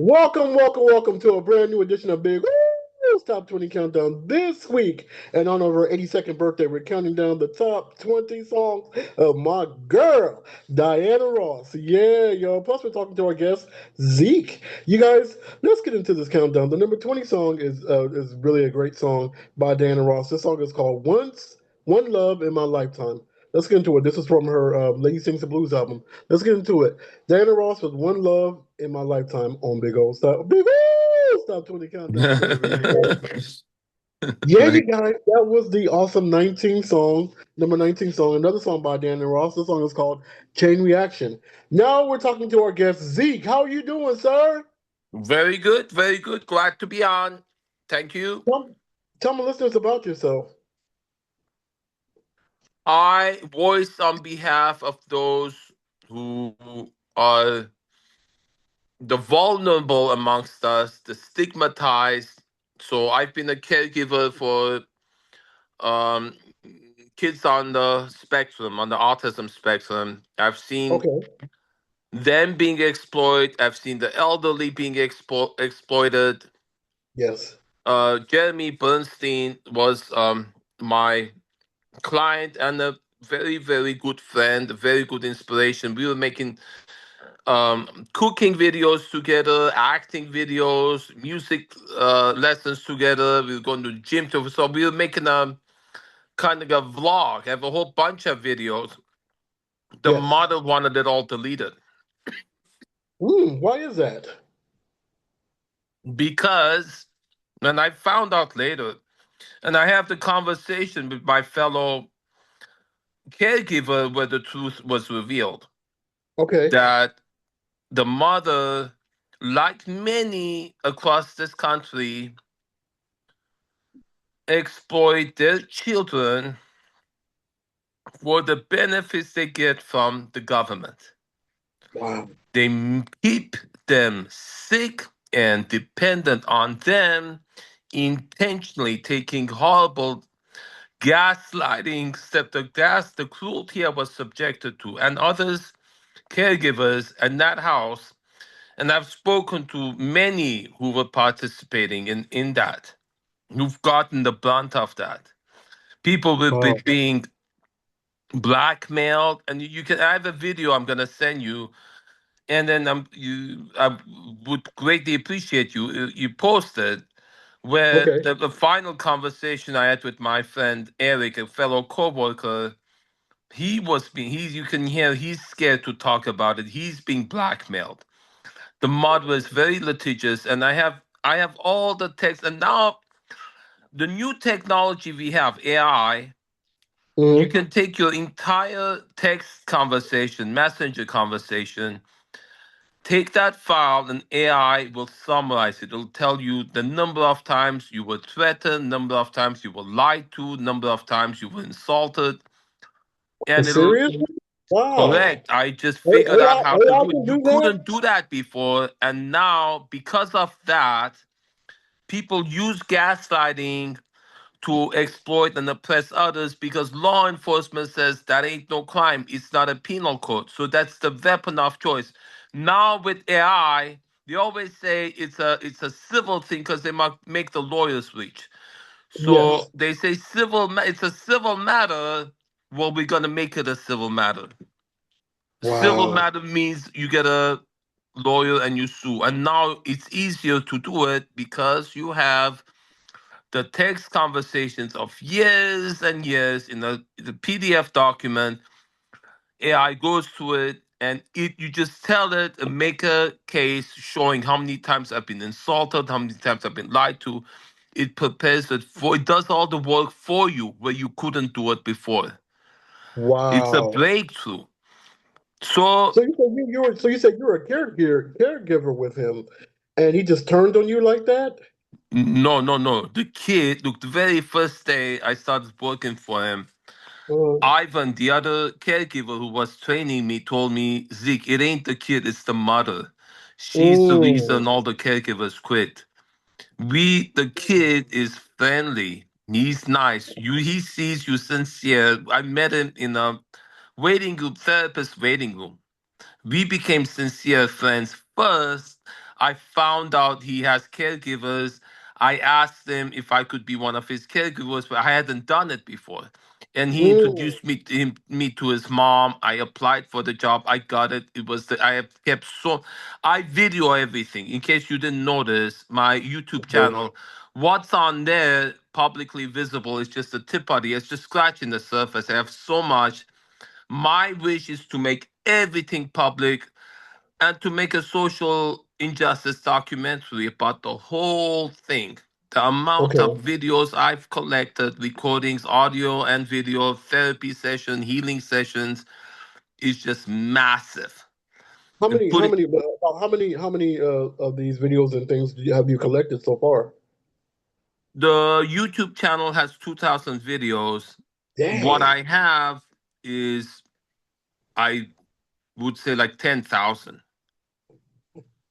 Welcome to a brand new edition of Big Woo's Top 20 Countdown this week. And on our 82nd birthday, we're counting down the top 20 songs of my girl, Diana Ross. Yeah, yo. Plus, we're talking to our guest, Zeke. You guys, let's get into this countdown. The number 20 song is really a great song by Diana Ross. This song is called One Love in My Lifetime. Let's get into it. This is from her Lady Sings the Blues album. Let's get into it. Diana Ross with One Love in My Lifetime on Big Old Stop 20 Countdown, baby. Yeah, you Like, guys, that was the awesome 19 song, number 19 song, another song by Diana Ross. The song is called Chain Reaction. Now we're talking to our guest, Zeke. How are you doing, sir? very good, very good. Glad to be on. Thank you. Tell, tell my listeners about yourself. I voice on behalf of those who are the vulnerable amongst us, the stigmatized. So I've been a caregiver for um, kids on the spectrum, on the autism spectrum. I've seen Okay, them being exploited. I've seen the elderly being exploited. yes. Jeremy Bernstein was my client and a very, very good friend, a very good inspiration. We were making cooking videos together, acting videos, music lessons together. We were going to the gym together. So we were making a kind of a vlog, have a whole bunch of videos. The Yes. mother wanted it all deleted Why is that? because, and I found out later, and I have the conversation with my fellow caregiver where the truth was revealed Okay, that the mother, like many across this country, exploit their children for the benefits they get from the government. wow. They keep them sick and dependent on them, intentionally taking horrible gaslighting, step the gas, the cruelty I was subjected to, and others, caregivers in that house. And I've spoken to many who were participating in that, who've gotten the brunt of that. People will be Wow. being blackmailed, and you can. I have a video I'm gonna send you, and then I would greatly appreciate you posted where Okay. the final conversation I had with my friend Eric, a fellow coworker. He was being he you can hear he's scared to talk about it. He's being blackmailed. The mod was very litigious, and I have all the text. And now the new technology we have, AI, you hmm can take your entire text conversation, messenger conversation, take that file, and AI will summarize it. It'll tell you the number of times you were threatened, number of times you were lied to, number of times you were insulted, and it'll Seriously? Wow. correct. I just A- figured out AI, how to AI do it. can You do that? couldn't do that before, and now because of that, people use gaslighting to exploit and oppress others because law enforcement says that ain't no crime. It's not a penal code. So that's the weapon of choice. Now with AI, they always say it's a civil thing because they might make the lawyers rich. So Yes. they say it's a civil matter. Well, we're gonna make it a civil matter. Civil Wow. matter means you get a lawyer and you sue. And now it's easier to do it because you have the text conversations of years and years in the PDF document. AI goes through it and you just tell it and make a case showing how many times I've been insulted, how many times I've been lied to. It prepares it for it does all the work for you where you couldn't do it before. It's a Wow. breakthrough. So So you said you were a caregiver with him, and he just turned on you like that? no, no, no. The kid, look, the very first day I started working for him, Uh, Ivan, the other caregiver who was training me, told me, Zeke, it ain't the kid, it's the mother. She's the reason mm, all the caregivers quit. The kid is friendly. He's nice. He sees you sincere. I met him in a waiting room, therapist waiting room. We became sincere friends first. I found out he has caregivers. I asked him if I could be one of his caregivers, but I hadn't done it before. And he Mm, introduced me to his mom. I applied for the job. I got it. It was I have kept so I video everything. In case you didn't notice, my YouTube okay. channel, what's on there publicly visible is just the tip of the it's just scratching the surface. I have so much. My wish is to make everything public and to make a social injustice documentary about the whole thing. The amount of Okay. videos I've collected, recordings, audio and video, therapy session, healing sessions, is just massive. How And many? put How it, many? How many? How many of these videos and things have you collected so far? the YouTube channel has 2,000 videos. What Dang, I have is, I would say, like 10,000.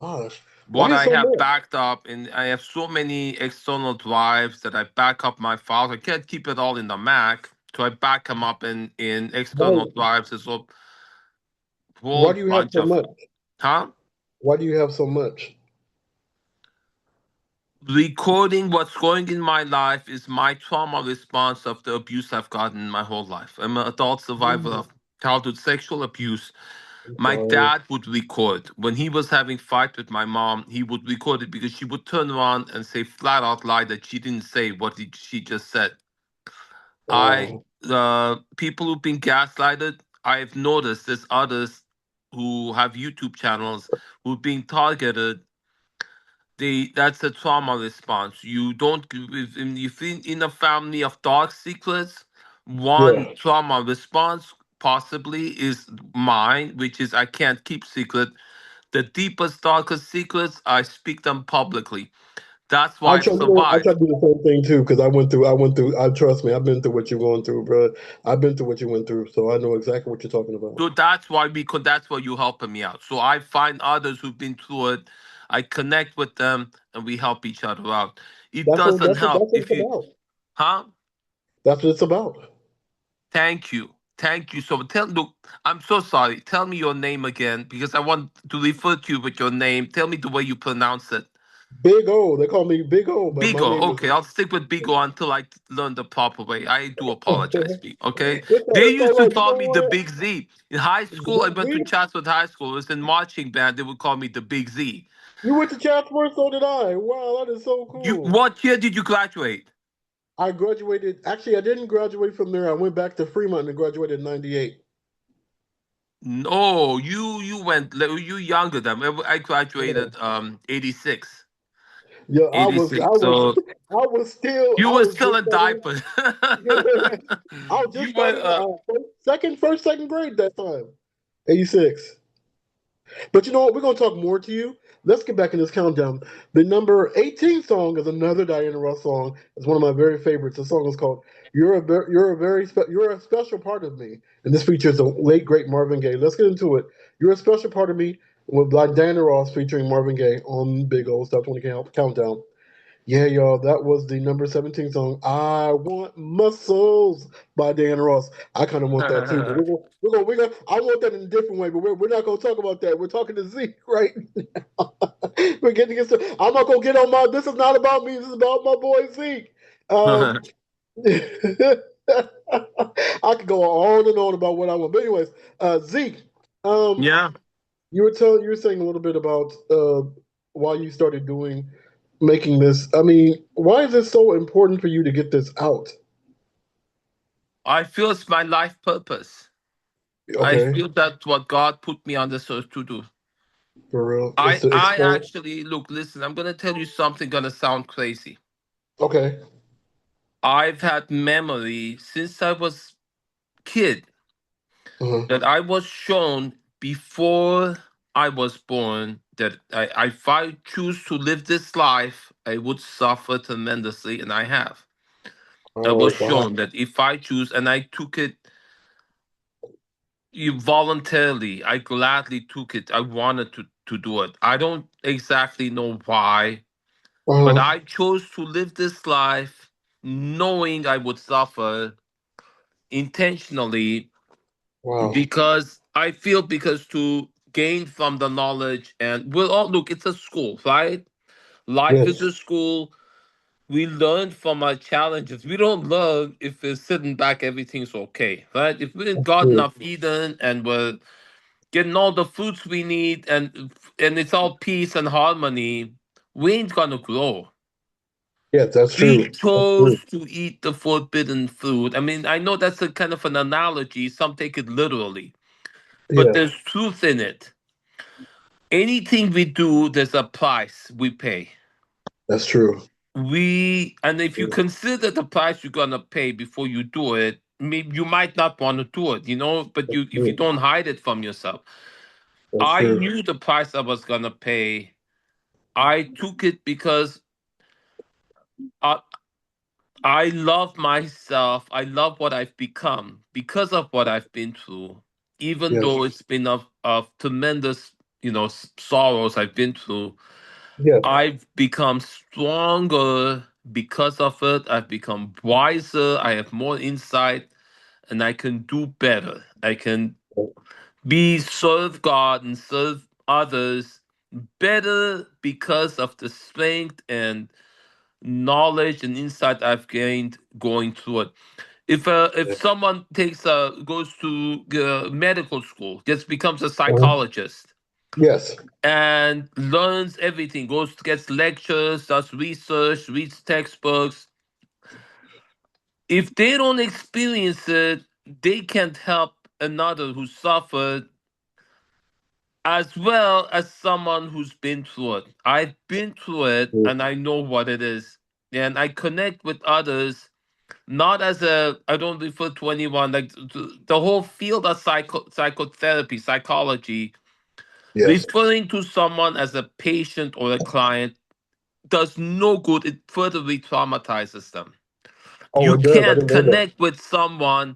gosh, What why I so have much? backed up, and I have so many external drives that I back up my files. I can't keep it all in the Mac, so I back them up in external Why? drives. There's a Why whole do you have bunch so of much? them. Huh? Why do you have so much? Recording what's going in my life is my trauma response of the abuse I've gotten in my whole life. I'm an adult survivor Mm, of childhood sexual abuse. I'm My sorry. dad would record when he was having fight with my mom. He would record it because she would turn around and say flat out lie that she didn't say what she just said. I Wow. People who've been gaslighted, I've noticed there's others who have YouTube channels who've been targeted. That's a trauma response. You don't if in a family of dark secrets, one Yeah. trauma response possibly is mine, which is I can't keep secret. The deepest, darkest secrets, I speak them publicly. That's I why I've try. You know, I try survived. to do the same thing too because I went through. I went through. I trust me. I've been through what you're going through, bro. I've been through what you went through, so I know exactly what you're talking about. So that's why we could. That's why you helping me out. So I find others who've been through it. I connect with them, and we help each other out. It That's what. doesn't That's what. help That's what if it's you, about. huh? That's what it's about. Thank you. Thank you. So look, I'm so sorry. Tell me your name again because I want to refer to you with your name. Tell me the way you pronounce it. Big O. They call me Big O, but my Bigo. name is. Okay, I'll stick with Bigo until I learn the proper way. I do apologize, Bigo. Okay. They It's all used to right. You call know me the what? Big Z. In high school, I Big went to Z. Chatsworth High School. It was in marching band. They would call me the Big Z. You went to Chatsworth, so did I. Wow, that is so You cool. what year did you graduate? I graduated. Actually, I didn't graduate from there. I went back to Fremont and graduated in '98. No, you younger than me. I graduated 86. Yeah, I was. I 86. was. So I was still. you I were was still just in starting. diapers. I was just You were starting first, second grade that time. '86. But you know what? We're going to talk more to you. Let's get back in this countdown. The number 18 song is another Diana Ross song. It's one of my very favorites. The song is called "You're a Special Part of Me," and this features the late great Marvin Gaye. Let's get into it. "You're a Special Part of Me" with like Diana Ross featuring Marvin Gaye on Big Old Top 20 Countdown. Yeah, y'all, that was the number 17 song, "I Want Muscles" by Dan Ross. I kind of want that too, but I want that in a different way, but we're not going to talk about that. We're talking to Zeke right now. We're getting into, I'm not going to get on this is not about me, this is about my boy Zeke. Um, I could go on and on about what I want. But anyways, Zeke, um, Yeah. you were saying a little bit about why you started making this. I mean, why is it so important for you to get this out? I feel it's my life purpose. I Okay, feel that's what God put me on this earth to do. for real, it's I to I expose. actually look, listen, I'm gonna tell you something gonna sound crazy. Okay, I've had memory since I was kid uh-huh. that I was shown before I was born that if I choose to live this life, I would suffer tremendously, and I have. I was Oh wow, shown that if I choose, and I took it you voluntarily, I gladly took it. I wanted to do it. I don't exactly know why, but uh-huh. I chose to live this life knowing I would suffer intentionally Wow, because I feel because to gained from the knowledge. And we'll all look, it's a school, right? Life is Yes. a school. We learn from our challenges. We don't learn if we're sitting back, everything's okay, right? If we've gotten True. our feeding and we're getting all the fruits we need, and it's all peace and harmony, we ain't gonna grow. Yes, that's We true. That's true. chose to eat the forbidden fruit. I mean, I know that's a kind of an analogy. Some take it literally, but Yeah, there's truth in it. Anything we do, there's a price we pay. that's true. And if you consider the price you're gonna pay before you do it, maybe you might not want to do it, but That's if you true. don't hide it from yourself. That's I true. knew the price I was gonna pay. I took it because I, I love myself. I love what I've become because of what I've been through. Even Yes. though it's been of tremendous, sorrows I've been through, Yes. I've become stronger because of it. I've become wiser. I have more insight, and I can do better. I can be serve God and serve others better because of the strength and knowledge and insight I've gained going through it. If Yeah. someone goes to medical school, just becomes a Uh-huh. psychologist Yes. and learns everything, gets lectures, does research, reads textbooks. If they don't experience it, they can't help another who suffered, as well as someone who's been through it. I've been through it True. and I know what it is. And I connect with others, not as I don't refer to anyone, like the whole field of psychotherapy, psychology, Yes. referring to someone as a patient or a client does no good. It further re traumatizes them. Oh, You it does. I can't didn't know that. connect with someone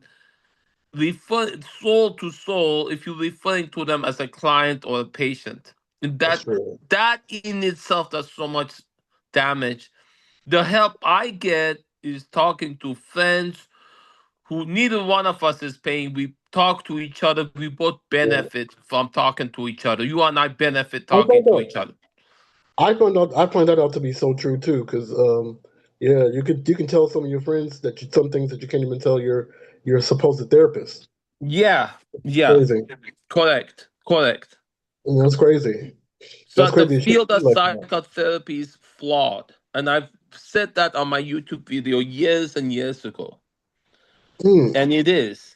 refer soul to soul if you're referring to them as a client or a patient. That's That true. that in itself does so much damage. The help I get is talking to friends who neither one of us is paying. We talk to each other. We both Yeah. benefit from talking to each other. You and I benefit I talking found to out. each other. I find that out to be so true too, because yeah, you can tell some of your friends some things that you can't even tell your supposed therapist. Yeah, yeah, Crazy. correct, correct. That's crazy. So That's the crazy. It shouldn't field be of like that. psychotherapy is flawed, and I've said that on my YouTube video years and years ago, Mm, and it is.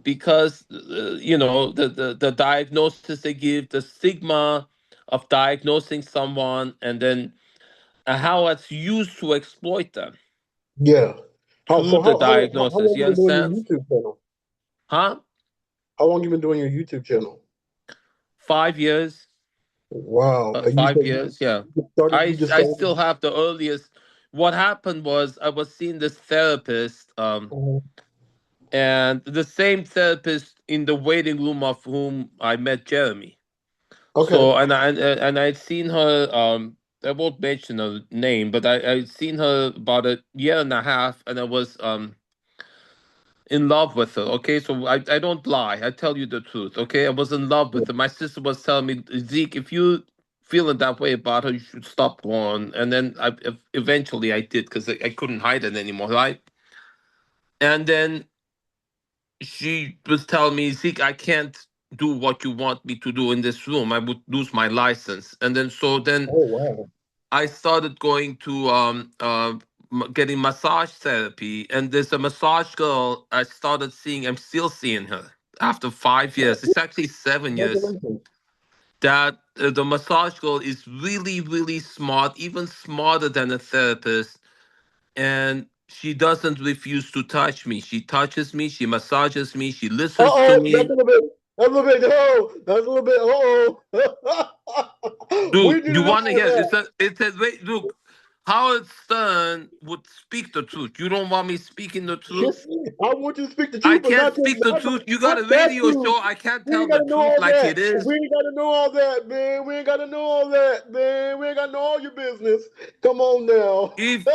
Because the diagnosis they give, the stigma of diagnosing someone, and then how it's used to exploit them yeah. through the How diagnosis. long You you been doing your understand? YouTube channel? Huh? How long you been doing your YouTube channel? 5 years. Wow. And you Five said years. Yeah. you just I started. still have the earliest. What happened was I was seeing this therapist, and the same therapist in the waiting room of whom I met Jeremy. Okay. So and I'd seen her. I won't mention her name, but I'd seen her about a year and a half, and I was in love with her. Okay, so I don't lie. I tell you the truth. Okay, I was in love with her. My sister was telling me, Zeke, if you feeling that way about her, you should stop going. And then eventually I did because I couldn't hide it anymore, right? And then she was telling me, Zeke, I can't do what you want me to do in this room. I would lose my license. And then Oh wow. I started going to getting massage therapy, and there's a massage girl I started seeing. I'm still seeing her after 5 years. It's actually 7 years. Congratulations. That the massage girl is really, really smart, even smarter than a therapist, and she doesn't refuse to touch me. She touches me, she massages me, she Uh listens to oh, that's a me. little bit. That's a little bit. Oh, that's a little bit. We Dude, need to you know want to all hear? that. It says, wait, look, Howard Stern would speak the truth. You don't want me speaking the truth? I want you to speak the I truth, but can't not just speak the not, truth. You got not a that radio truth. show. I can't We tell ain't the gotta know truth all like that. it is. We ain't gotta know all that, man. We ain't gotta know all that, man. We ain't gotta know all your business. Come on now. If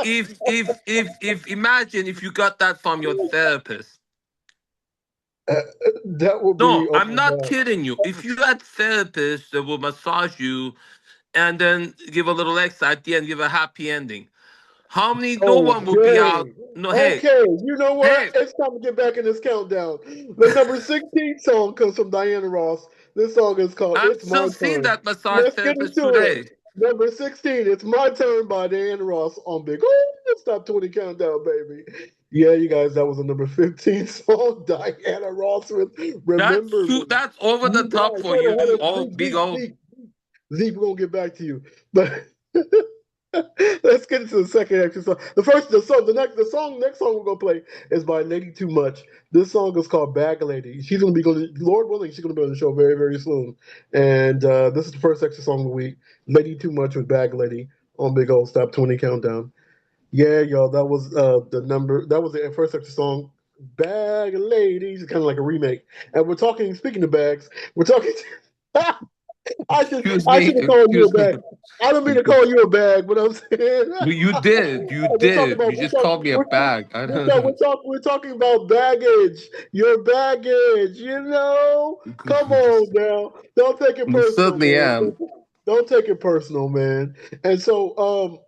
imagine if you got that from your therapist. That would be, No, oh I'm my not God. kidding you. If you had therapists that will massage you and then give a little extra at the end, give a happy ending, how many? No one will be out. Okay. No, hey, Okay. You know what? hey, It's time to get back in this countdown. The number 16 song comes from Diana Ross. This song is called I'm It's My still seeing Turn. that massage Let's get therapist into it. today. Number 16, It's My Turn by Diana Ross on Big Ooh, Stop 20 Countdown, baby. Yeah, you guys, that was the number 15 song, Diana Ross with Remember Me. That's over the You top guys, for you. hold on. Oh, big old. Zeke, we're gonna get back to you. But let's get into the second extra song. The song, next song we're gonna play is by Lady Too Much. This song is called Bag Lady. She's gonna be going, Lord willing, she's gonna be on the show very, very soon. And this is the first extra song of the week. Lady Too Much with Bag Lady on Big Old Stop 20 Countdown. Yeah, y'all, that was that was the first extra song. Bag Lady, it's kind of like a remake. And we're talking, speaking of bags, we're talking. Excuse I me. should have called you a Excuse me. bag. I don't mean to call you a bag, but I'm saying You did. You we're talking did. about You just called me a bag. I don't. we're talking about baggage. Your baggage, you know. Come on now. Don't take it You personal, certainly man. am. Don't take it personal, man. And so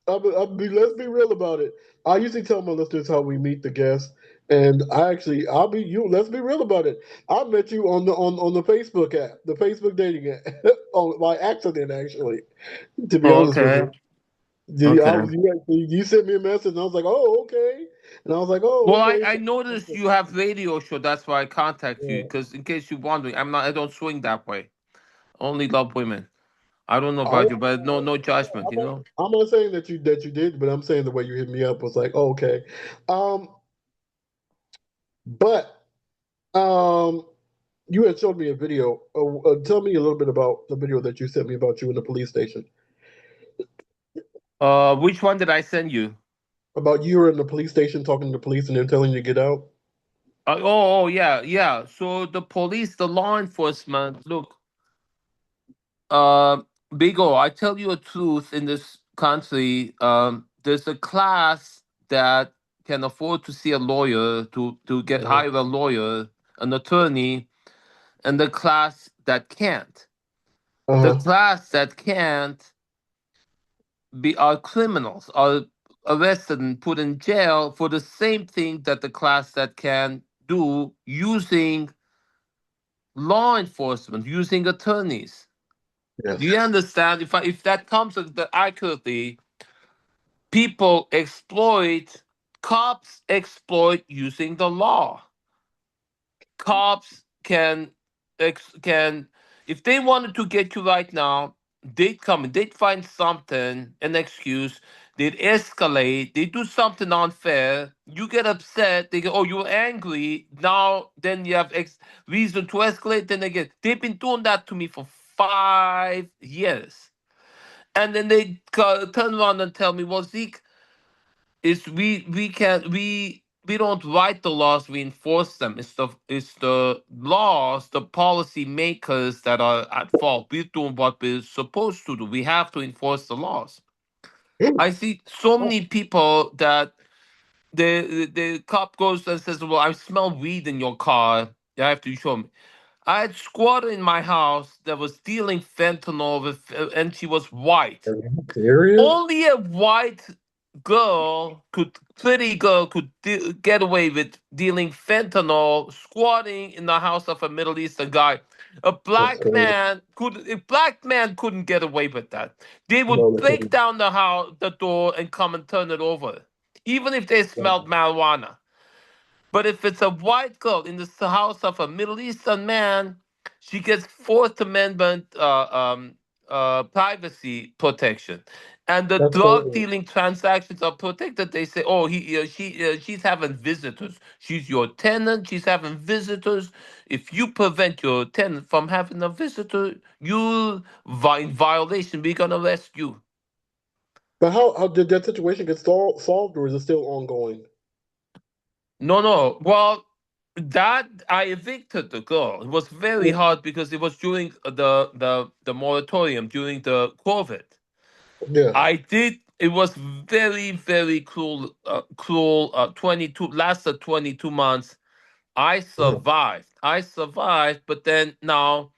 let's be real about it. I usually tell my listeners how we meet the guests. And I'll be you. Let's be real about it. I met you on the Facebook app, the Facebook dating app, on by accident, actually. To be honest with Okay. you, Okay. you sent me a message, and I was like, oh, okay, and I was like, oh, Well, okay. I So, noticed you have radio show. That's why I contact you. yeah. Because in case you're wondering, I'm not. I don't swing that way. Only love women. I don't know I, about you, but no judgment. You know. I'm not saying that you did, but I'm saying the way you hit me up was like, oh, okay. Um, but um, you had showed me a video. Tell me a little bit about the video that you sent me about you in the police station. Which one did I send you? About you were in the police station talking to the police and they're telling you to get out. Yeah, yeah. So the police, the law enforcement. Look, Big O, I tell you a truth. In this country, there's a class that can afford to see a lawyer to get Uh-huh. hire a lawyer, an attorney, and the class that can't. The Uh-huh. class that can't be are criminals, are arrested and put in jail for the same thing that the class that can do using law enforcement, using attorneys. Do you Yes. understand? If that comes accurately, people exploit, cops exploit using the law. Cops can if they wanted to get you right now, they'd come and they'd find something, an excuse, they'd escalate, they do something unfair, you get upset, they go, oh, you're angry, now then you have reason to escalate, then again. They've been doing that to me for 5 years. And then they turn around and tell me, well, Zeke, is we can we don't write the laws, we enforce them. It's the laws, the policy makers that are at fault. We're doing what we're supposed to do. We have to enforce the laws. I see so many people that the cop goes and says, well, I smell weed in your car, you have to show me. I had squatter in my house that was dealing fentanyl with, and she was white. Are you serious? Only a white pretty girl could get away with dealing fentanyl, squatting in the house of a Middle Eastern guy. That's crazy. A black man couldn't get away with that. They would No, they break couldn't. down the door and come and turn it over, even if they smelled marijuana. But if it's a white girl in the house of a Middle Eastern man, she gets Fourth Amendment privacy protection, and the That's drug crazy. dealing transactions are protected. They say, "Oh, she's having visitors. She's your tenant. She's having visitors. If you prevent your tenant from having a visitor, you in violation. We're gonna arrest you." But how did that situation get solved, or is it still ongoing? No, no. Well, that I evicted the girl. It was very hard because it was during the moratorium during the COVID. Yeah. I did. It was very cruel. Cruel. 22 lasted 22 months. I Uh-huh. survived. I survived, but then now,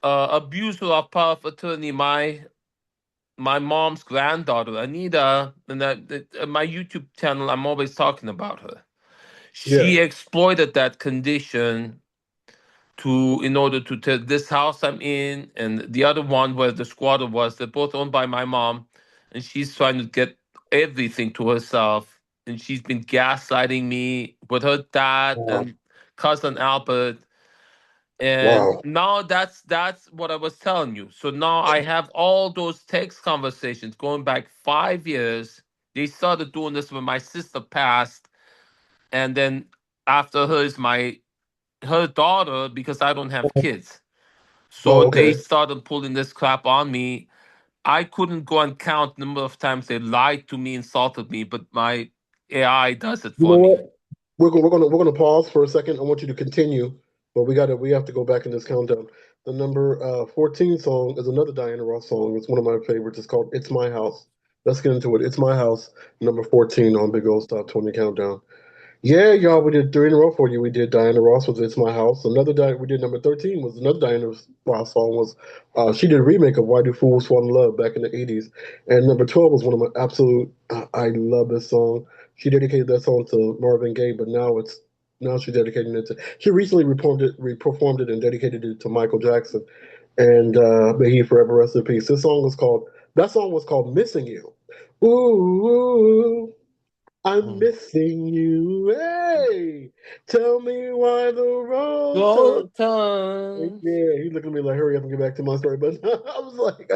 abuser of power of attorney, my mom's granddaughter, Anita, and my YouTube channel, I'm always talking about her. Yeah. She exploited that condition to in order to tell this house I'm in and the other one where the squatter was. They're both owned by my mom, and she's trying to get everything to herself. And she's been gaslighting me with her dad Wow. and cousin Albert. And Wow. now that's what I was telling you. So now I have all those text conversations going back 5 years. They started doing this when my sister passed, and then after her is her daughter because I don't have kids. So Oh, they okay. started pulling this crap on me. I couldn't go and count the number of times they lied to me, insulted me, but my AI does it You for know me. what? We're gonna pause for a second. I want you to continue, but we have to go back in this countdown. The number 14 song is another Diana Ross song. It's one of my favorites. It's called "It's My House." Let's get into it. "It's My House," number 14 on Big Old Top 20 Countdown. Yeah, y'all, we did three in a row for you. We did Diana Ross with "It's My House." We did number 13 was another Diana Ross song. Was She did a remake of "Why Do Fools Fall in Love" back in the '80s, and number 12 was one of my absolute. I love this song. She dedicated that song to Marvin Gaye, but now she's dedicating it to. She recently performed it, and dedicated it to Michael Jackson, and may he forever rest in peace. That song was called "Missing You." Ooh. I'm Mm. missing you. Hey, tell me why the road Go turns. turn. Yeah, he's looking at me like, hurry up and get back to my story. But I was like,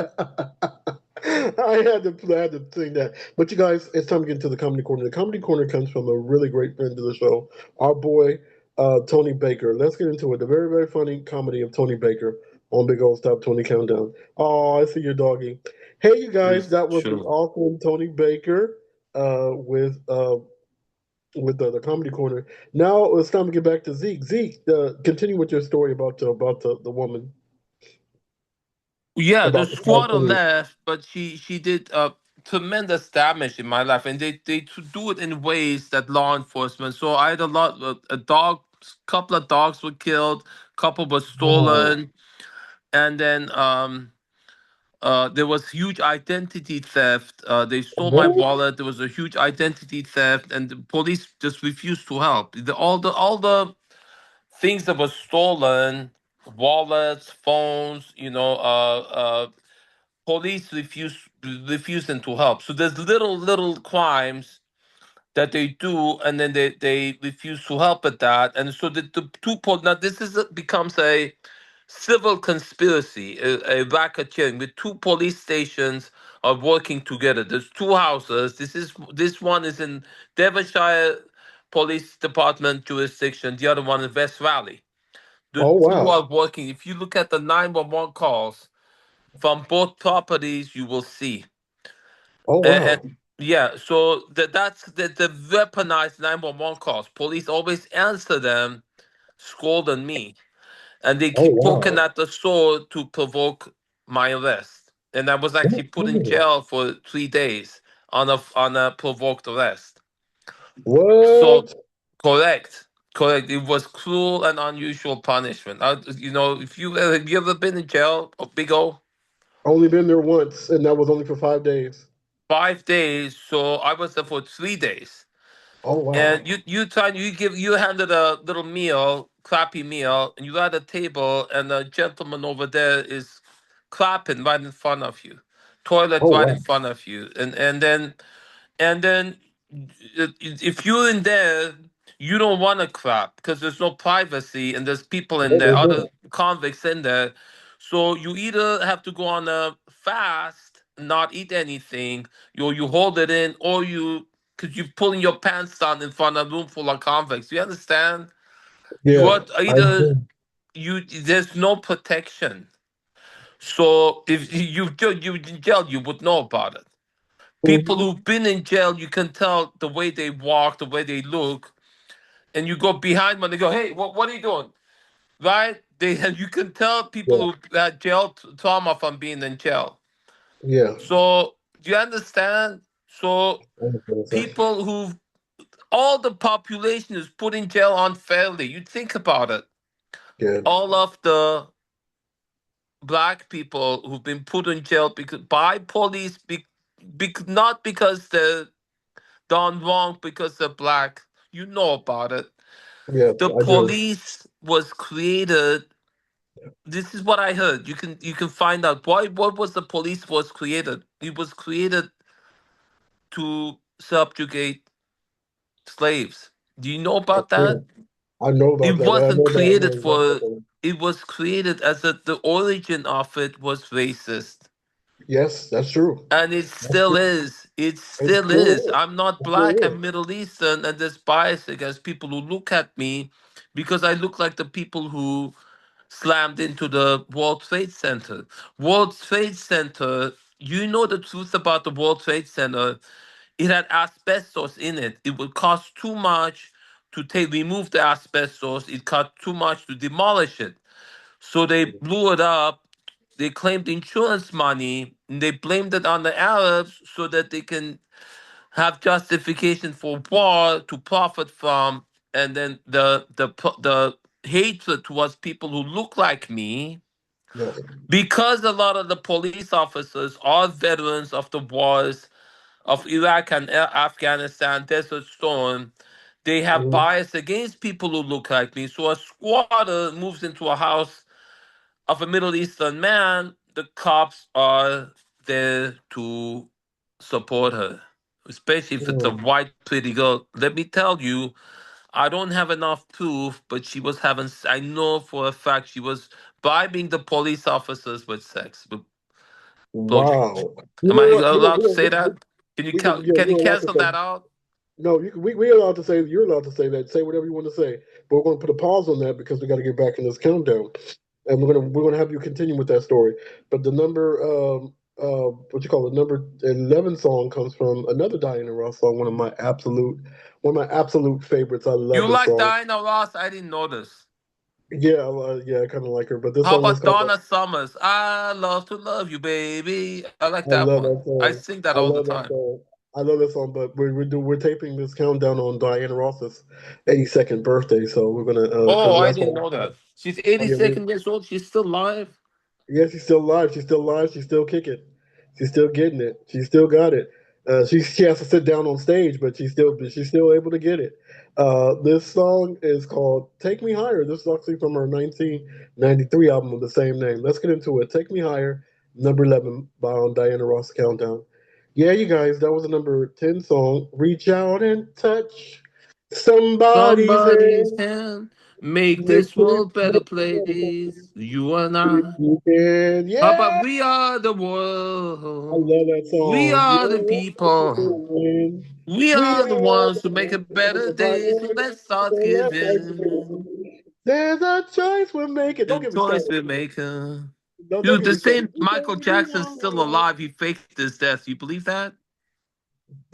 I had to sing that. But you guys, it's time to get into the comedy corner. The comedy corner comes from a really great friend of the show, our boy Tony Baker. Let's get into it. The very, very funny comedy of Tony Baker on Big Old Stop 20 Countdown. Oh, I see your doggy. Hey, you guys, It's that was the true. awesome Tony Baker with the comedy corner. Now it's time to get back to Zeke. Zeke, continue with your story about the woman Yeah, the about the squatter Palestinian. left, but she did tremendous damage in my life, and do it in ways that law enforcement. So I had a dog, couple of dogs were killed, couple were Wow. stolen, and then there was huge identity theft. They stole my What? wallet. There was a huge identity theft, and the police just refused to help. All the things that were stolen, wallets, phones, police refusing to help. So there's little crimes that they do, and then they refuse to help at that, and so the now this becomes a civil conspiracy, a racketeering with two police stations are working together. There's two houses. This one is in Devonshire Police Department jurisdiction. The other one in West Valley. The Oh two wow. are working. If you look at the 911 calls from both properties, you will see. Oh wow. Yeah, so that's the weaponized 911 calls. Police always answer them, scolding me, and they Oh keep poking wow. at the sword to provoke my arrest. And I was actually put in Mhm. jail for 3 days on a provoked arrest. So What? correct, correct. It was cruel and unusual punishment. If have you ever been in jail, Big O? Only been there once, and that was only for 5 days. 5 days. So I was there for 3 days. Oh And wow. you handed a little meal, crappy meal, and you're at a table, and a gentleman over there is clapping right in front of you, toilet Oh right in wow. front of you, and then if you're in there, you don't want to clap because there's no privacy and there's people in No, there, there's other not. convicts in there, so you either have to go on a fast, not eat anything, you hold it in, or you because you're pulling your pants down in front of a room full of convicts. You understand? You Yeah, are I either do. you there's no protection. So if you in jail, you would know about it. People Mhm. who've been in jail, you can tell the way they walk, the way they look, and you go behind them and they go, "Hey, what are you doing?" Right? They you can tell people Yeah, who had jail trauma from being in jail. yeah. So do you understand? So I understand, sir. people who All the population is put in jail unfairly. You think about it. Yeah, All of the black people who've been put in jail because by police, not because they're done wrong, because they're black. You know about it. yes, The I do. police was created. This is what I heard. You can find out why. What was the police was created? It was created to subjugate slaves. Do you know That's about that? true. I know about It that. wasn't I created know exactly for. about that. It was created as the origin of it was racist. Yes, that's true. And it That's still true. is. It It still still is. is. I'm not It still black. is. I'm Middle Eastern, and there's bias against people who look at me because I look like the people who slammed into the World Trade Center. World Trade Center. You know the truth about the World Trade Center. It had asbestos in it. It would cost too much to take remove the asbestos. It cost too much to demolish it. So they blew it up. They claimed insurance money and they blamed it on the Arabs so that they can have justification for war to profit from. And then the hatred towards people who look like me, Yes. because a lot of the police officers are veterans of the wars of Iraq and Afghanistan, Desert Storm. They have Hmm. bias against people who look like me. So a squatter moves into a house of a Middle Eastern man, the cops are there to support her, especially if it's a Hmm. white pretty girl. Let me tell you, I don't have enough proof, but she was having. I know for a fact she was bribing the police officers with sex, with blowjobs. Wow. You Am know I what? allowed to say that? Can you Yeah, can you you're allowed to cancel say. that out? No, we're allowed to say, you're allowed to say that. Say whatever you want to say. But we're going to put a pause on that because we got to get back in this countdown. And we're gonna have you continue with that story. But the number what you call it, number 11 song comes from another Diana Ross song, one of my absolute favorites. I love You this like song. Diana Ross? I didn't notice. Yeah, yeah, I kind of like her. But this How song is about called Donna Summers? I love to love you, baby. I like I that love one. that I song. sing that I all the love that time. song. I love that song. But we're taping this countdown on Diana Ross's 82nd birthday, so we're gonna Oh, because I that's didn't what. know that. She's Oh yeah, 82nd years old. She's still alive. yeah, she's still alive. She's still alive. She's still kicking. She's still getting it. She still got it. She has to sit down on stage, but she's still able to get it. This song is called "Take Me Higher." This is actually from her 1993 album of the same name. Let's get into it. "Take Me Higher," number 11 by on Diana Ross Countdown. Yeah, you guys, that was the number 10 song. Reach out and touch somebody's Somebody's hand. hand make Make this this world better world place. You and if I. you can. How about Yeah. we are the I world? love that We song. are the Yeah, people. We we are the are ones the who make a ones who better make a day. So better. let's start So let's start giving. giving. There's a choice we're making. Don't The get me choice started. we make. Don't Dude, get the me started. same Michael Jackson's still alive. He faked his death. You believe that?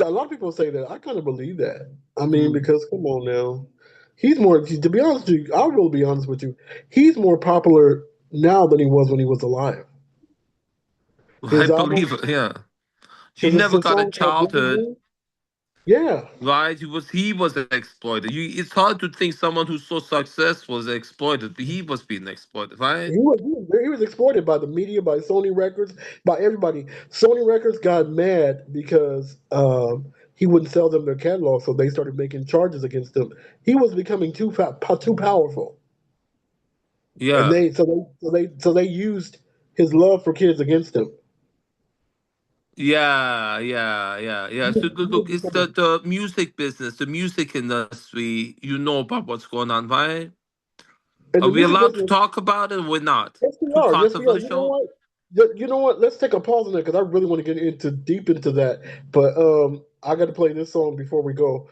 A lot of people say that. I kind of believe that. I mean, Mm. because come on now, he's more. To be honest with you, I will be honest with you. He's more popular now than he was when he was alive. I His believe album, it. Yeah. He because it's never a got a song called "Baby childhood. Blue." Yeah, Right? He was exploited. It's hard to think someone who's so successful is exploited, but he was being exploited, right? he was exploited by the media, by Sony Records, by everybody. Sony Records got mad because he wouldn't sell them their catalog, so they started making charges against him. He was becoming too powerful, and Yeah. they used his love for kids against him. Yeah, yeah, yeah, yeah. So He was look, it's becoming, the music business, the music industry. You know about what's going on, right? and Are the we music allowed to business. talk about it? We're not. Yes, we Too are. Yes, we are. You know controversial. what? You know what? Let's take a pause on that because I really want to get into deep into that. But I got to play this song before we go.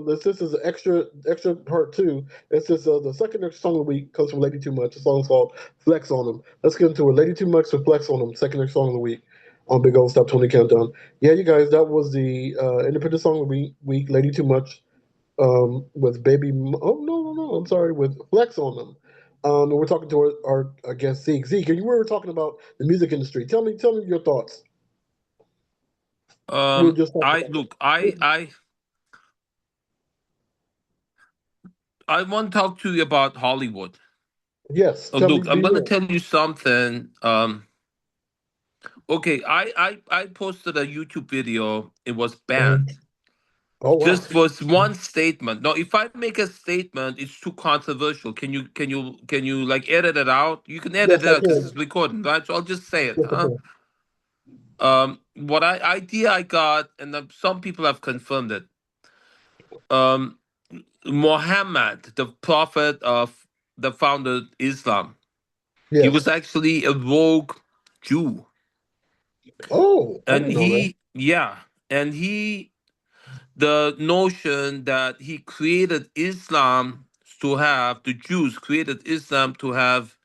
This is an extra part two. It's just the second extra song of the week comes from Lady Too Much. The song's called "Flex on Them." Let's get into it. Lady Too Much with "Flex on Them." Second extra song of the week on Big Old Stop Tony Countdown. Yeah, you guys, that was the independent song of the week. Lady Too Much with oh no, I'm sorry, with Flex on them. And we're talking to our guest Zeke. Zeke, and you were talking about the music industry. Tell me your thoughts. We were just talking I about look, it. I want to talk to you about Hollywood. Yes, Oh, tell me, look, I'm be gonna more. tell you something. Okay, I posted a YouTube video. It was Mhm. banned. Oh wow. Just was one statement. Now, if I make a statement, it's too controversial. Can you like edit it out? You can edit Yes, it I out because it's can. recording, right? So I'll just say it. Yes, I can. What I idea I got, and some people have confirmed it. Um, Muhammad, the prophet of the founder Islam, he was Yes. actually a rogue Jew, Oh, I and didn't know that. he the notion that he created Islam to have the Jews created Islam to have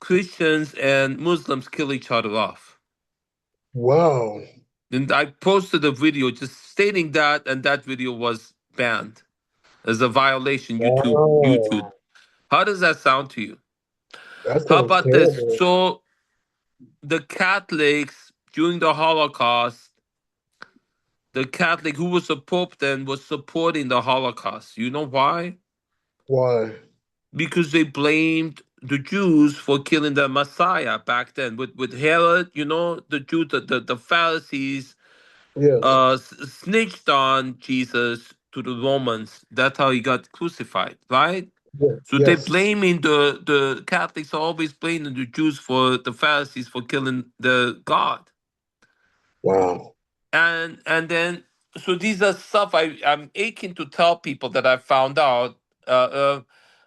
Christians and Muslims kill each other off. Wow. And I posted a video just stating that, and that video was banned as a violation. YouTube. Wow. How does that sound to you? That How sounds about this? terrible. So the Catholics during the Holocaust, the Catholic who was the Pope then was supporting the Holocaust. You know why? Why? Because they blamed the Jews for killing the Messiah back then. With Herod, the Jews, the Pharisees, Yes. snitched on Jesus to the Romans. That's how he got crucified, right? So they Yes. blaming the Catholics are always blaming the Jews for the Pharisees for killing the God, Wow. and then so these are stuff I'm aching to tell people that I found out.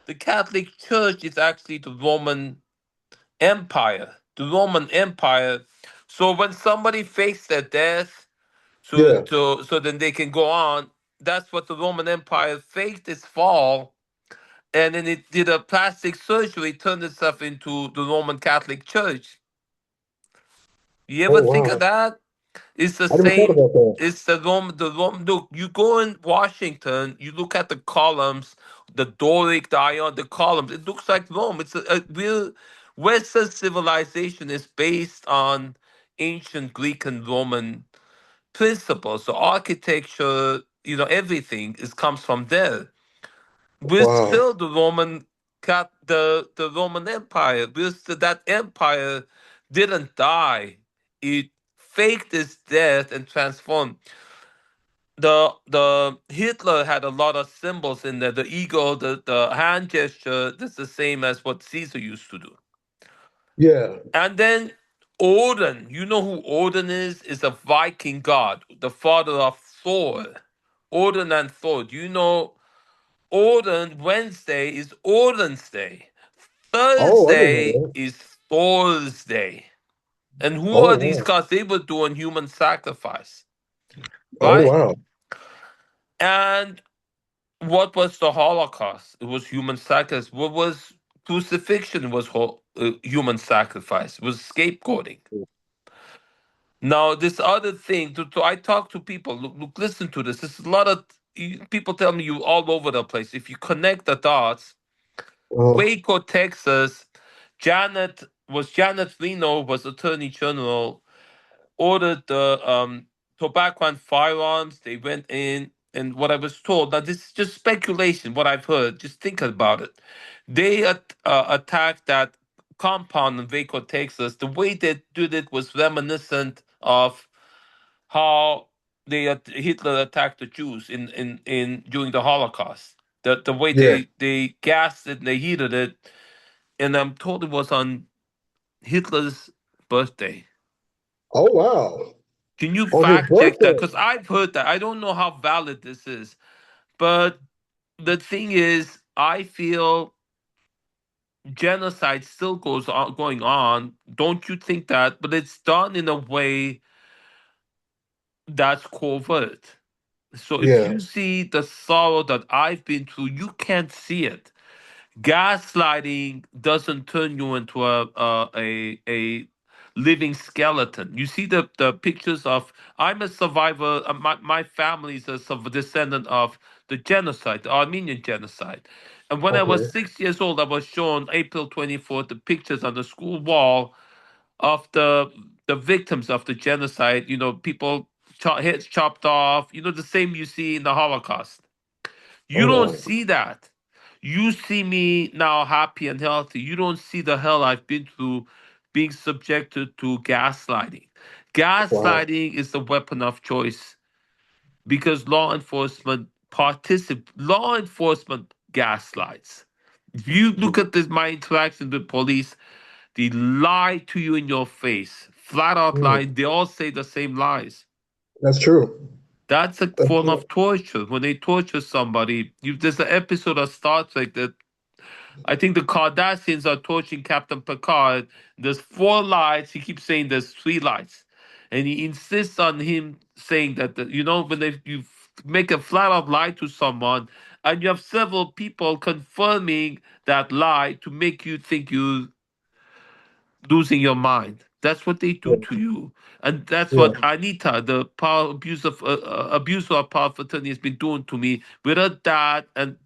The Catholic Church is actually the Roman Empire. The Roman Empire. So when somebody fakes their death, Yeah. so then they can go on. That's what the Roman Empire faked its fall, and then it did a plastic surgery, turned itself into the Roman Catholic Church. You Oh ever think of wow. that? It's the I never thought same. about that. It's the Rome. Look, you go in Washington, you look at the columns, the Doric, the Ion, the columns. It looks like Rome. It's a real Western civilization is based on ancient Greek and Roman principles. So architecture, everything is comes from there. We're Wow. still the Roman the Roman Empire. That empire didn't die. It faked its death and transformed. The Hitler had a lot of symbols in there. The eagle, the hand gesture, that's the same as what Caesar used to do. Yeah. And then Odin, you know who Odin is? Is a Viking god, the father of Thor. Odin and Thor. Do you know Odin Wednesday is Odin's day. Oh, I didn't know Thursday that. is Thor's day. And who Oh are these wow. gods? They were doing human sacrifice, Oh right? wow. And what was the Holocaust? It was human sacrifice. What was crucifixion? It was human sacrifice. It was scapegoating. Now, this other thing, I talk to people. Look, listen to this. There's a lot of people tell me you all over the place. If you connect the dots, Uh, Waco, Texas, Janet Reno was Attorney General, ordered the tobacco and firearms. They went in, and what I was told. Now this is just speculation. What I've heard. Just think about it. They attacked that compound in Waco, Texas. The way they did it was reminiscent of how Hitler attacked the Jews in during the Holocaust. The way yeah. they gassed it and they heated it, and I'm told it was on Hitler's birthday. Oh wow. Can you On his fact check that? birthday. Because I've heard that. I don't know how valid this is, but the thing is, I feel genocide still goes on, going on. Don't you think that? But it's done in a way that's covert. So if Yeah. you see the sorrow that I've been through, you can't see it. Gaslighting doesn't turn you into a living skeleton. You see the pictures of I'm a survivor. My family is a descendant of the genocide, the Armenian genocide. And when I was Okay. 6 years old, I was shown April 24th the pictures on the school wall of the victims of the genocide. People heads chopped off. The same you see in the Holocaust. You Oh don't wow. see that. You see me now happy and healthy. You don't see the hell I've been through being subjected to gaslighting. Wow. Gaslighting is the weapon of choice because law enforcement gaslights. If you look at this, my interaction with police, they lie to you in your face, flat out Mm, lying. They all say the same lies. that's true. That's a That's form true. of torture. When they torture somebody, there's an episode of Star Trek that I think the Cardassians are torturing Captain Picard. There's four lights. He keeps saying there's three lights, and he insists on him saying that when you make a flat out lie to someone, and you have several people confirming that lie to make you think you losing your mind. That's what they do Yeah. to you, and that's Yeah. what Anita, the power abuse of abuser of power of attorney, has been doing to me with her dad and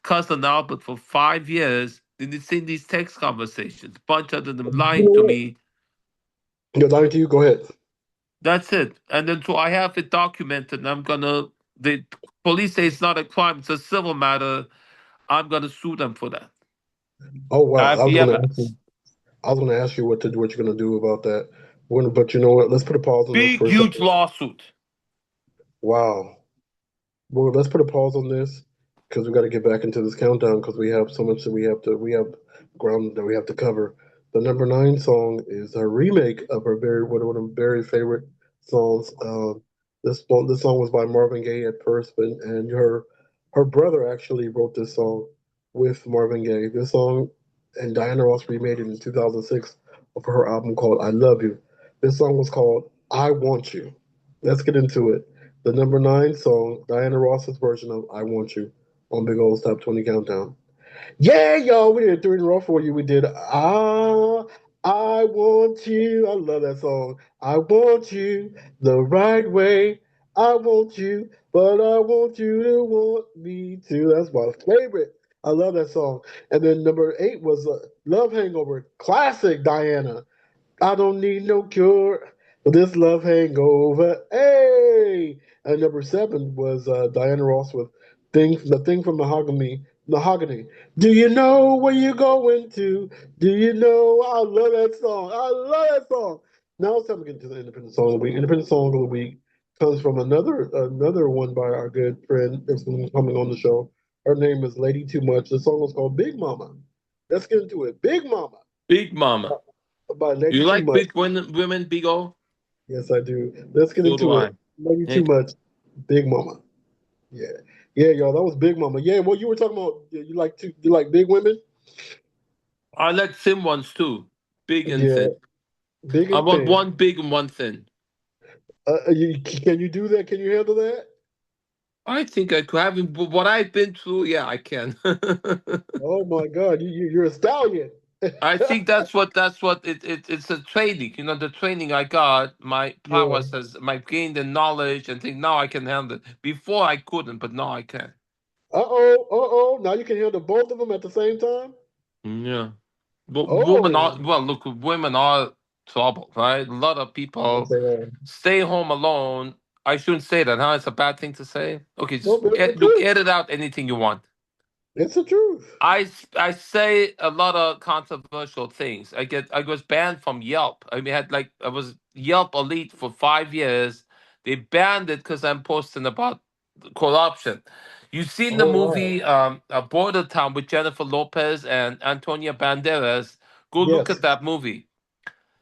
cousin Albert for 5 years. And it's in these text conversations, bunch of them You lying know to what? me. You're lying to you. Go ahead. That's it. And then so I have it documented. And I'm gonna. The police say it's not a crime; it's a civil matter. I'm gonna sue them for that. Oh I wow. have the evidence. I was gonna ask you what you're gonna do about that. But you know what? Let's put a pause on this Big, for a huge second. lawsuit. Wow. Well, let's put a pause on this because we got to get back into this countdown because we have so much that we have ground that we have to cover. The number nine song is a remake of her one of her very favorite songs. This song was by Marvin Gaye at first, but and her brother actually wrote this song with Marvin Gaye. This song and Diana Ross remade it in 2006 for her album called "I Love You." This song was called "I Want You." Let's get into it. The number nine song, Diana Ross's version of "I Want You" on Big Old's Top 20 Countdown. Yeah, y'all, we did three in a row for you. We did I Want You. I love that song. I want you the right way. I want you, but I want you to want me too. That's my favorite. I love that song. And then number eight was Love Hangover, classic Diana. I don't need no cure for this love hangover. Hey! And number seven was Diana Ross with the thing from Mahogany. Mahogany. Do you know where you're going to? Do you know? I love that song. I love that song. Now it's time to get to the independent song of the week. Independent song of the week comes from another one by our good friend that's going to be coming on the show. Her name is Lady Too Much. The song is called Big Mama. Let's get into it. Big Mama Big Mama. by Lady You Too like Much. big women, big O? Yes, I do. Let's get So do into it. I. Maybe too Hey, much. Big Mama. Yeah, yeah, y'all. That was Big Mama. Yeah, well, you were talking about you like big women. I like thin ones too. Big and Yeah, thin. big I and want thin. one big and one thin. Can you do that? Can you handle that? I think I could have what I've been through. Yeah, I can. Oh my God, you're a stallion. I think that's what it's a training. The training I got, my Yeah. prowess has my gained the knowledge and think now I can handle it. Before I couldn't, but now I can. Uh oh. Now you can handle both of them at the same time. Yeah. But women are Oh, well. Look, women are trouble, right? A lot of yes, people they are. stay home alone. I shouldn't say that, huh? It's a bad thing to say. Okay, No, just but it's the look, truth. edit out anything you want. It's the truth. I say a lot of controversial things. I was banned from Yelp. I mean, I was Yelp elite for 5 years. They banned it because I'm posting about corruption. You've seen the Oh wow. movie Border Town with Jennifer Lopez and Antonia Banderas. Go look at Yes. that movie.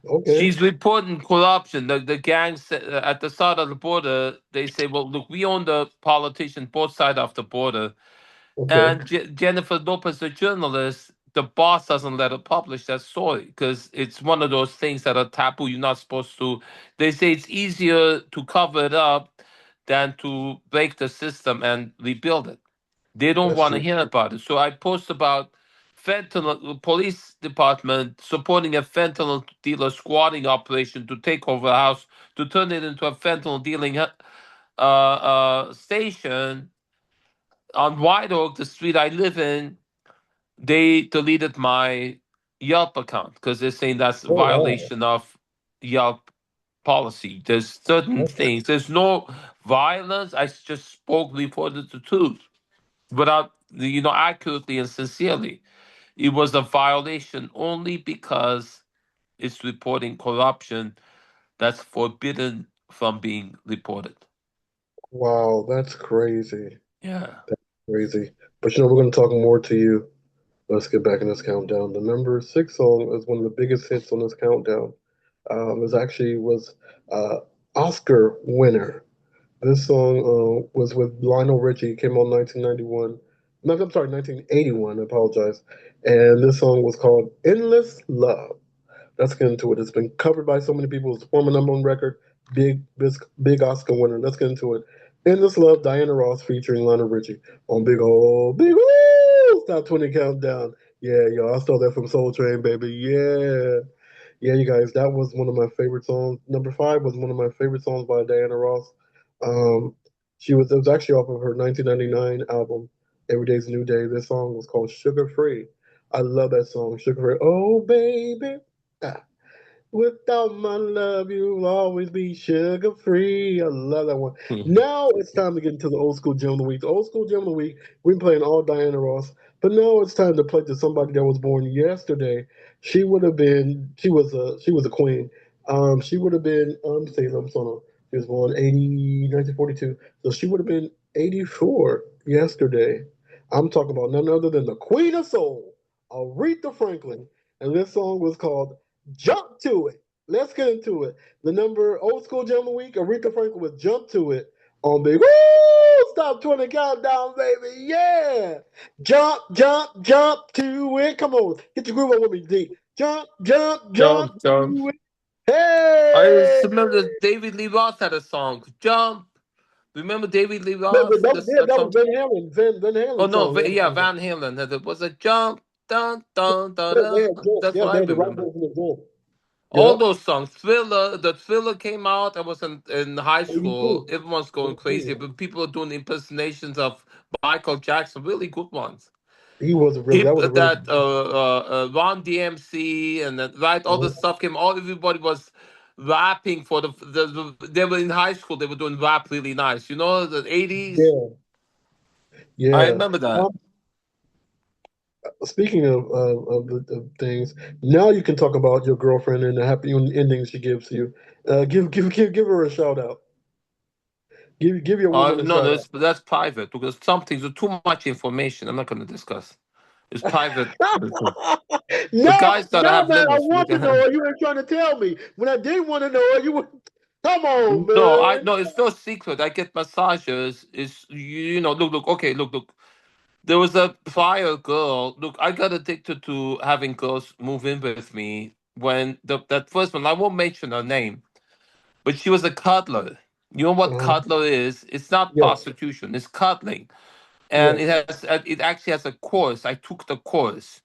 Okay. She's reporting corruption. The gangs at the side of the border, they say, well, look, we own the politicians both sides of the border. Okay. And Jennifer Lopez, the journalist, the boss doesn't let her publish that story because it's one of those things that are taboo. You're not supposed to. They say it's easier to cover it up than to break the system and rebuild it. They don't That's want to true. hear about it. So I post about fentanyl police department supporting a fentanyl dealer squatting operation to take over a house to turn it into a fentanyl dealing station on White Oak, the street I live in. They deleted my Yelp account because they're saying that's a Oh wow. violation of Yelp policy. There's certain That's, things. There's no violence. I just spoke reported the truth without accurately and sincerely. It was a violation only because it's reporting corruption that's forbidden from being reported. Wow, that's crazy. Yeah. That's crazy. But we're going to talk more to you. Let's get back in this countdown. The number six song is one of the biggest hits on this countdown. It actually was uh, Oscar winner. This song was with Lionel Richie. It came out in 1991. No, I'm sorry, 1981. I apologize. And this song was called "Endless Love." Let's get into it. It's been covered by so many people. It's a former number one record, big Oscar winner. Let's get into it. "Endless Love," Diana Ross featuring Lionel Richie on Big Ol' Top 20 Countdown. Yeah, y'all. I stole that from Soul Train, baby. Yeah. Yeah, you guys, that was one of my favorite songs. Number five was one of my favorite songs by Diana Ross. Um, it was actually off of her 1999 album, Every Day's a New Day. This song was called Sugar Free. I love that song, Sugar Free. Oh, baby. Ah. Without my love, you'll always be sugar free. I love that one. Now it's time to get into the old school gem of the week. The old school gem of the week, we've been playing all Diana Ross, but now it's time to play to somebody that was born yesterday. She was a queen. She would have been, say I'm sorry, she was born 1942. So she would have been 84 yesterday. I'm talking about none other than the Queen of Soul, Aretha Franklin. And this song was called Jump to It. Let's get into it. The number old school gem of the week, Aretha Franklin with Jump to It on Big Woo! Stop 20 countdown, baby. Yeah. Jump, jump, jump to it. Come on. Get your groove on with me, D. Jump, jump, jump Jump, jump. to it. I Hey! just remember that David Lee Roth had a song, Jump. Remember David Lee That, Roth? This yeah, that that was song. Van Halen. Van Oh Halen no, song. Yeah, Van Halen. It was a jump, dun dun dun Yeah, they dun. had Jump. That's Yeah, what I they had the right remember. version of Jump. All Yep. those songs. Thriller. The Thriller came out. I was in high school. 82. Everyone's going crazy, 82. but people are doing impersonations of Michael Jackson. Really good ones. That was a really That Ron DMC and that, right, all the good. stuff came. All everybody was rapping for they were in high school. They were doing rap really nice. The 80s. Yeah, I yeah. remember that. Speaking of things, now you can talk about your girlfriend and the happy ending she gives you. Give her a shout out. Give your woman a No, shout no, out. that's private because some things are too much information. I'm not going to discuss. It's private. The No, guys gotta no, have man. I limits. want to know her. You ain't trying to tell me. When I didn't want to know her, you would. Come on, No, man. it's no secret. I get massages. Look, okay, look. There was a prior girl. Look, I got addicted to having girls move in with me when that first one. I won't mention her name, but she was a cuddler. You know what Uh-huh. cuddler is? It's not Yes, prostitution. It's cuddling, and yes. it actually has a course. I took the course,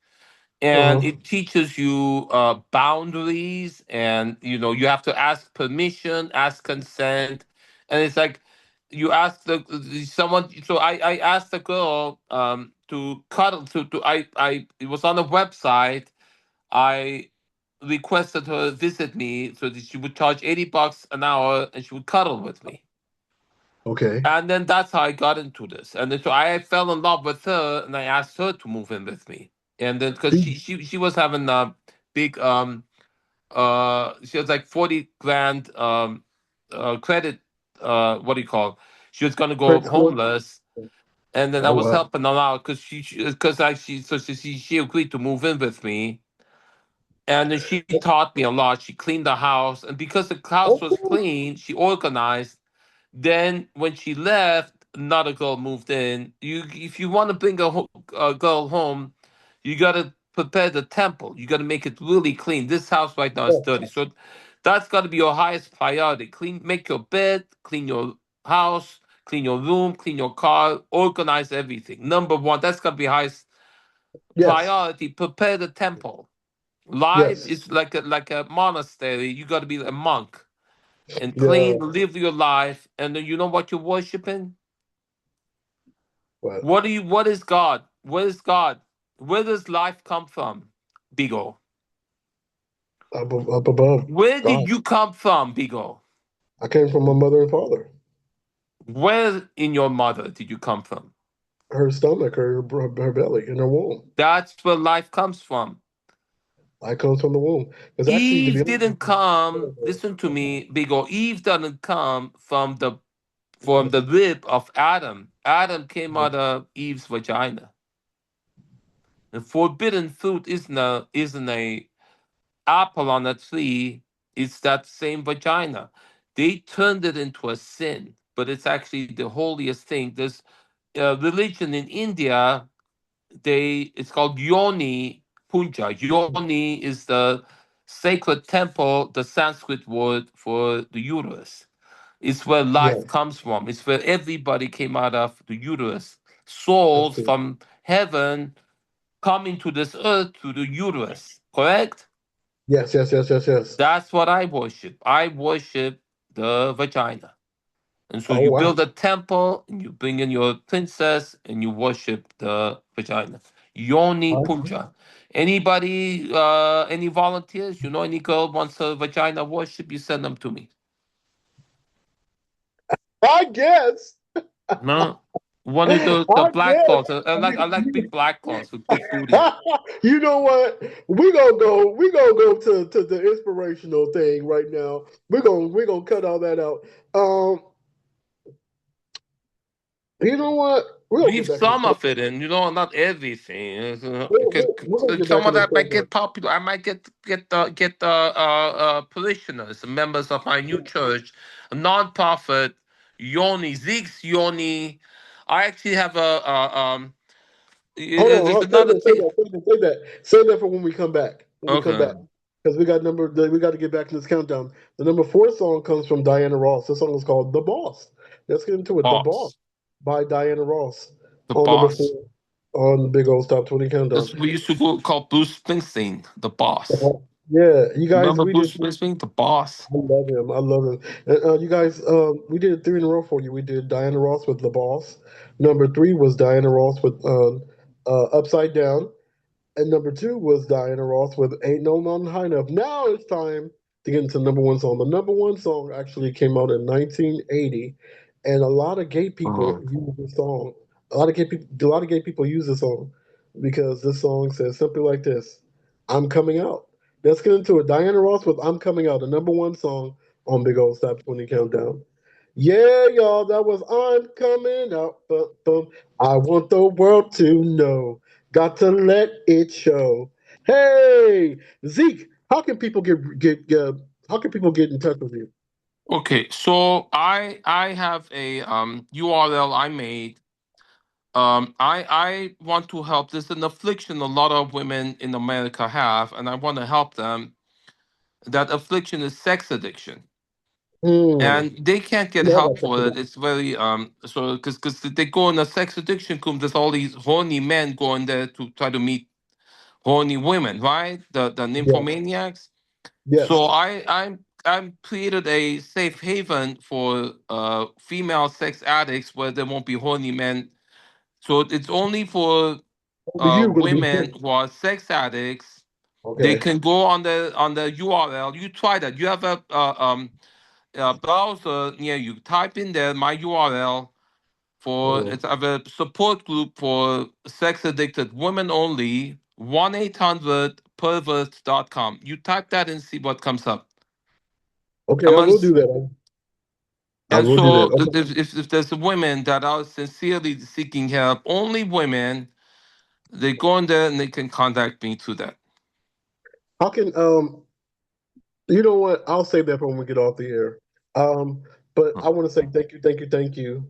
and Uh-huh. it teaches you boundaries, and you have to ask permission, ask consent, and it's like you ask someone. So I asked the girl to cuddle to I it was on a website. I requested her visit me so that she would charge $80 an hour and she would cuddle with me. Okay. And then that's how I got into this. And then so I fell in love with her, and I asked her to move in with me. And then because she was having a big she was like 40 grand credit, what do you call? She was gonna go Credit score. homeless, and then I Oh was wow. helping her out because because I she agreed to move in with me, and then she taught me a lot. She cleaned the house, and because the house was Okay. clean, she organized. Then when she left, another girl moved in. If you want to bring a girl home, you got to prepare the temple. You got to make it really clean. This house right now is Yes. dirty, so that's got to be your highest priority. Clean, make your bed, clean your house, clean your room, clean your car, organize everything. Number one, that's got to be highest Yes. priority. Prepare the temple. Life Yes. is like a monastery. You got to be a monk and Yeah. clean, live your life, and then you know what you're worshiping? What? What is God? What is God? Where does life come from? Bigo. Up above Where did God. you come from, Bigo? I came from my mother and father. Where in your mother did you come from? her stomach, her belly, and her womb. That's where life comes from. I comes from the womb. Because actually, to be Eve honest with didn't you, come. Listen to me, Big O. Eve didn't come from the rib of Adam. Adam came out of Eve's vagina. The forbidden fruit isn't a apple on a tree. It's that same vagina. They turned it into a sin, but it's actually the holiest thing. There's religion in India. It's called Yoni Punja. Yoni is the sacred temple, the Sanskrit word for the uterus. It's where life yes, comes from. It's where everybody came out of the uterus. that's Souls true. from heaven coming to this earth to the uterus. Correct? Yes, yes, yes, yes, yes. That's what I worship. I worship the vagina. And so Oh you wow. build a temple and you bring in your princess and you worship the vagina. Yoni Punja. Anybody, any volunteers? You know, any girl wants a vagina worship, you send them to me. I guess. No. One of the I black guess. cloths. I like big black cloths with big booty. You know what? We gonna go to the inspirational thing right now. We're gonna cut all that out. Um, you know what? We're gonna get Leave back to the some subject. of it in, not everything. We're, Because we're, we're gonna get some back to of the that might subject. get popular. I might get parishioners, members of my new church, a non-profit, Zeke's Yoni. I actually have Hold on, there's say another that, say thing. that, say that, say that. Say that for when we come back. When we come back, Okay, because we got to get back to this countdown. The number four song comes from Diana Ross. This song is called "The Boss." Let's get into it. "The Boss" boss, by Diana Ross the on number boss. four on the Big Old Top 20 Countdown. That's we used to call Bruce Springsteen, the boss. Yeah, you guys, Remember we did. Bruce Springsteen, the boss. I love him. I love him. And, you guys, we did three in a row for you. We did Diana Ross with "The Boss." Number three was Diana Ross with "Upside Down." And number two was Diana Ross with Ain't No Mountain High Enough. Now it's time to get into the number one song. The number one song actually came out in 1980, and a lot of gay people Mhm. use this song. A lot of gay people use this song because this song says simply like this: "I'm coming out." Let's get into it. Diana Ross with "I'm Coming Out," the number one song on Big Old Stop 20 Countdown. Yeah, y'all, that was "I'm Coming Out." I want the world to know. Got to let it show. Hey, Zeke, how can people how can people get in touch with you? Okay, so I have a URL I made. I want to help. There's an affliction a lot of women in America have, and I want to help them. That affliction is sex addiction, Hmm. and they can't get Yeah, help that's for it. It's very so because they go in a sex addiction club. There's all these horny men going there to try to meet horny women, right? The yes, nymphomaniacs. So yes. I'm created a safe haven for female sex addicts where there won't be horny men. So it's only for Only you gonna be women safe. who are sex addicts. They Okay. can go on the URL. You try that. You have a browser near you. Type in there my URL for Hmm. it's I have a support group for sex addicted women only. 1-800-pervert.com. You type that and see what comes up. Okay, I'm I gonna, will do that. I and will do that. so Okay. if there's women that are sincerely seeking help, only women, they go in there and they can contact me through that. How can you know what? I'll save that for when we get off the air. Um, but I want to say thank you, thank you, thank you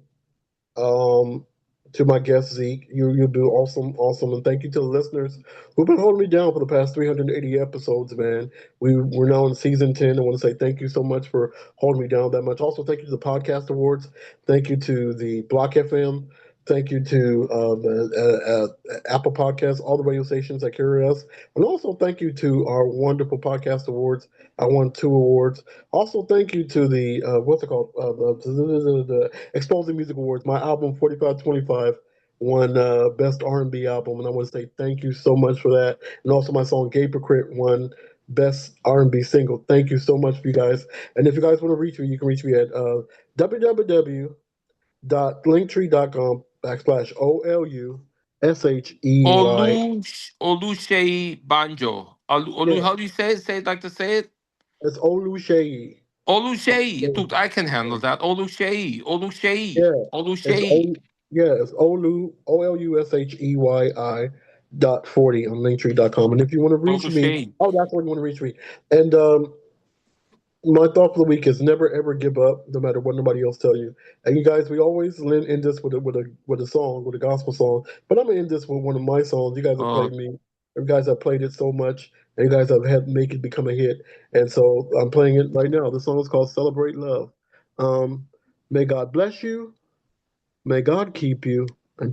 um, to my guest Zeke. You do awesome, awesome, and thank you to the listeners who've been holding me down for the past 380 episodes. Man, we're now in season 10. I want to say thank you so much for holding me down that much. Also, thank you to the podcast awards. Thank you to the Block FM. Thank you to the Apple Podcasts, all the radio stations that carry us, and also thank you to our wonderful podcast awards. I won two awards. Also, thank you to the what's it called? The Exposing Music Awards. My album 4525 won Best R&B Album, and I want to say thank you so much for that. And also, my song "Gay Hypocrite" won Best R&B Single. Thank you so much for you guys. And if you guys want to reach me, you can reach me at www.linktree.com backslash OLUSHEY. Olushei Banjo. Yeah, How do you say it? Say it like to say it. it's Olushey. Olushei. Dude, I can handle that. Olushei. Olushei. Yeah, it's Olushei. it's OLUSHEYI .40 on linktree.com. And if you want to reach me, Olushei. oh, that's where you want to reach me. And my thought for the week is never ever give up, no matter what nobody else tell you. And you guys, we always end this with a song, with a gospel song. But I'm gonna end this with one of my songs. You guys have Uh, played me. You guys have played it so much, and you guys have had make it become a hit. And so I'm playing it right now. The song is called "Celebrate Love." Um, may God bless you. May God keep you until we